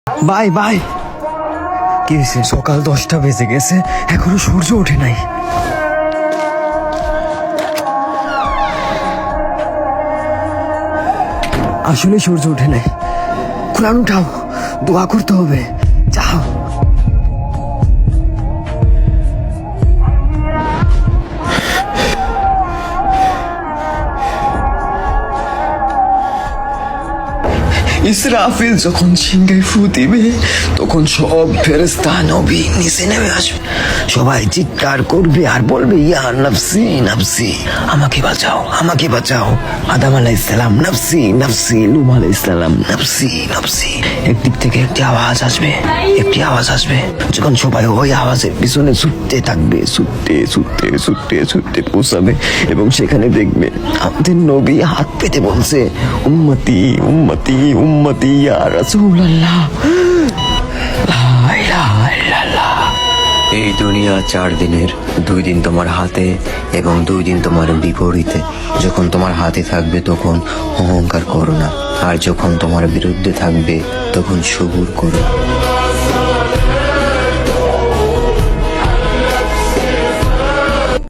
Bye bye. কি হয়েছে? সকাল 10টা বেজে গেছে, এখনো সূর্য ওঠে নাই। আসলে সূর্য ওঠে নাই। কোরআন উঠাও, দোয়া করতে হবে। যাও। ইসরাফিল যখন সিংহায় ফু দিবে তখন সব ফেরেশতা নবী নিচে নেমে আসবে। সবাই চিৎকার করবে আর বলবে, ইয়া নাফসি নাফসি, আমাকে বাঁচাও, আমাকে বাঁচাও। আদম আলাইহিস সালাম নাফসি নাফসি, নূহ আলাইহিস সালাম নাফসি নাফসি। একদিক থেকে একটি আওয়াজ আসবে, একটি আওয়াজ আসবে। যখন সবাই ওই আওয়াজের পিছনে ছুটতে থাকবে, ছুটতে ছুটতে ছুটতে ছুটতে পৌঁছাবে এবং সেখানে দেখবে আমাদের নবী হাত পেতে বলছে, উম্মতি উম্মতি উম্মতি ইয়া রাসূলুল্লাহ, লা ইলাহা ইল্লাল্লাহ। এই দুনিয়া 4 দিনের, 2 দিন তোমার হাতে এবং 2 দিন তোমার বিপরীতে। যখন তোমার হাতে থাকবে তখন অহংকার করো না, আর যখন তোমার বিরুদ্ধে থাকবে তখন সবুর করো।